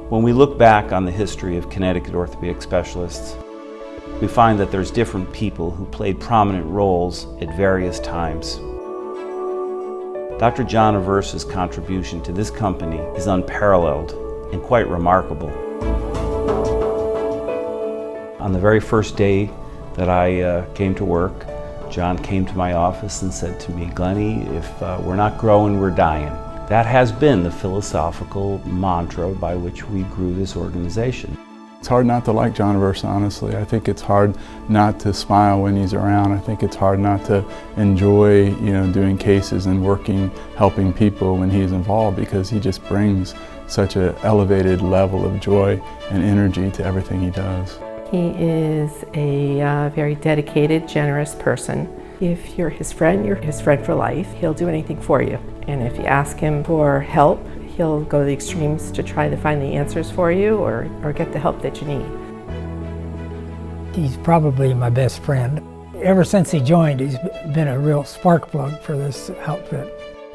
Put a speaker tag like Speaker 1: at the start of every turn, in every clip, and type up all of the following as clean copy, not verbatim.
Speaker 1: When we look back on the history of Connecticut Orthopaedic Specialists, we find that there's different people who played prominent roles at various times. Dr. John Aversa's contribution to this company is unparalleled and quite remarkable. On the very first day that I came to work, John came to my office and said to me, "Glennie, if we're not growing, we're dying." That has been the philosophical mantra by which we grew this organization.
Speaker 2: It's hard not to like John Aversa, honestly. I think it's hard not to smile when he's around. I think it's hard not to enjoy, doing cases and working, helping people when he's involved, because he just brings such an elevated level of joy and energy to everything he does.
Speaker 3: He is a very dedicated, generous person. If you're his friend for life. He'll do anything for you. And if you ask him for help, he'll go to the extremes to try to find the answers for you or get the help that you need.
Speaker 4: He's probably my best friend. Ever since he joined, he's been a real spark plug for this outfit.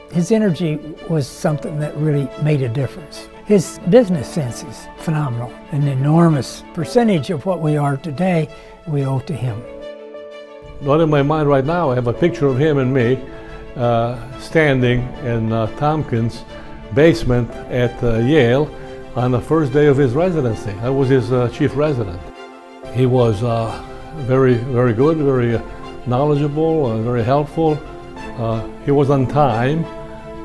Speaker 4: His energy was something that really made a difference. His business sense is phenomenal. An enormous percentage of what we are today, we owe to him.
Speaker 5: Not in my mind right now, I have a picture of him and me standing in Tompkins' basement at Yale on the first day of his residency. I was his chief resident. He was very, very good, very knowledgeable, very helpful. He was on time,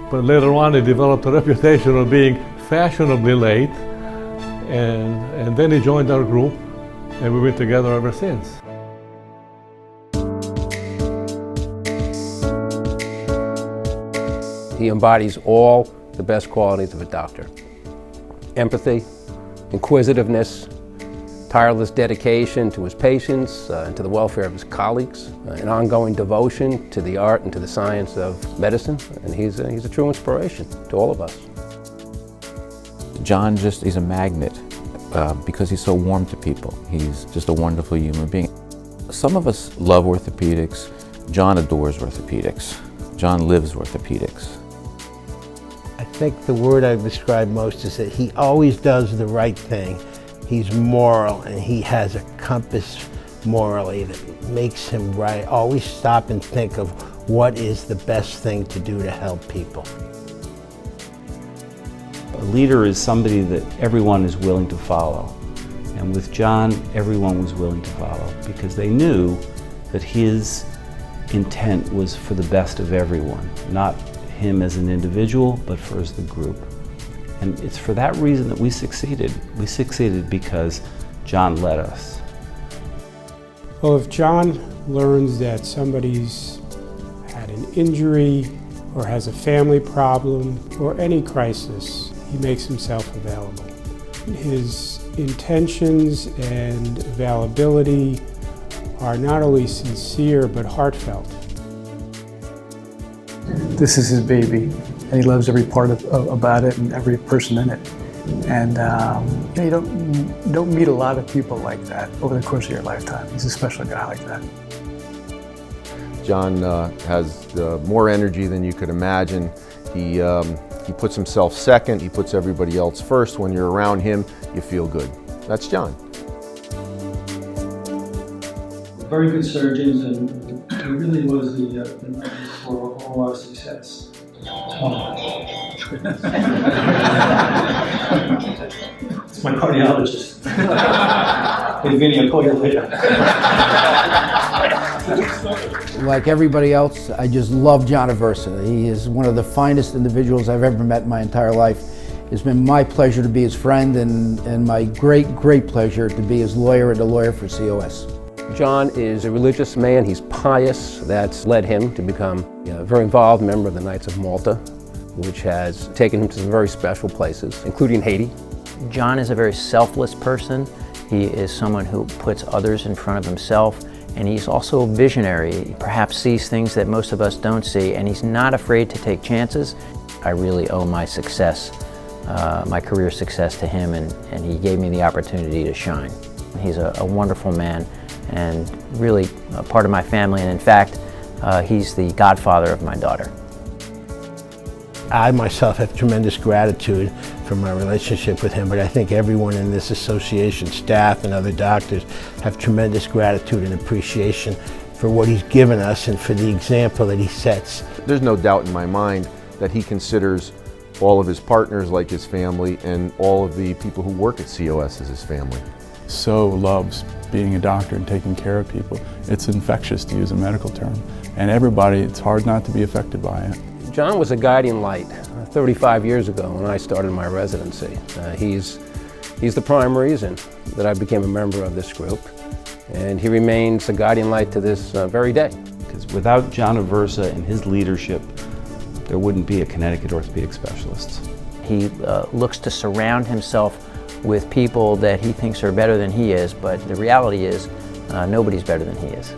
Speaker 5: but later on he developed a reputation of being fashionably late, and then he joined our group, and we've been together ever since.
Speaker 6: He embodies all the best qualities of a doctor: empathy, inquisitiveness, tireless dedication to his patients and to the welfare of his colleagues, an ongoing devotion to the art and to the science of medicine, and he's a true inspiration to all of us.
Speaker 7: John he's a magnet because he's so warm to people. He's just a wonderful human being. Some of us love orthopedics. John adores orthopedics. John lives orthopedics.
Speaker 8: I think the word I've described most is that he always does the right thing. He's moral, and he has a compass morally that makes him right. Always stop and think of what is the best thing to do to help people.
Speaker 1: A leader is somebody that everyone is willing to follow. And with John, everyone was willing to follow because they knew that his intent was for the best of everyone, not him as an individual, but for as the group. And it's for that reason that we succeeded. We succeeded because John led us.
Speaker 9: Well, if John learns that somebody's had an injury or has a family problem or any crisis, he makes himself available. His intentions and availability are not only sincere but heartfelt.
Speaker 10: This is his baby, and he loves every part about it and every person in it. And you don't meet a lot of people like that over the course of your lifetime. He's a special guy like that.
Speaker 11: John has more energy than you could imagine. He puts himself second, he puts everybody else first. When you're around him, you feel good. That's John.
Speaker 12: Very good surgeons, and he really was the basis for all our success. It's my cardiologist. Hey Vinny, I'll call you later.
Speaker 13: Like everybody else, I just love John Aversa. He is one of the finest individuals I've ever met in my entire life. It's been my pleasure to be his friend and my great, great pleasure to be his lawyer and a lawyer for COS.
Speaker 6: John is a religious man. He's pious. That's led him to become a very involved member of the Knights of Malta, which has taken him to some very special places, including Haiti.
Speaker 14: John is a very selfless person. He is someone who puts others in front of himself, and he's also a visionary. He perhaps sees things that most of us don't see, and he's not afraid to take chances. I really owe my success, my career success to him, and he gave me the opportunity to shine. He's a wonderful man and really a part of my family, and in fact, he's the godfather of my daughter.
Speaker 8: I myself have tremendous gratitude for my relationship with him, but I think everyone in this association, staff and other doctors, have tremendous gratitude and appreciation for what he's given us and for the example that he sets.
Speaker 11: There's no doubt in my mind that he considers all of his partners like his family and all of the people who work at COS as his family.
Speaker 2: So loves being a doctor and taking care of people. It's infectious, to use a medical term, and everybody, it's hard not to be affected by it.
Speaker 6: John was a guiding light 35 years ago when I started my residency. He's the prime reason that I became a member of this group, and he remains a guiding light to this very day.
Speaker 1: Because without John Aversa and his leadership, there wouldn't be a Connecticut Orthopedic Specialists.
Speaker 14: He looks to surround himself with people that he thinks are better than he is, but the reality is nobody's better than he is.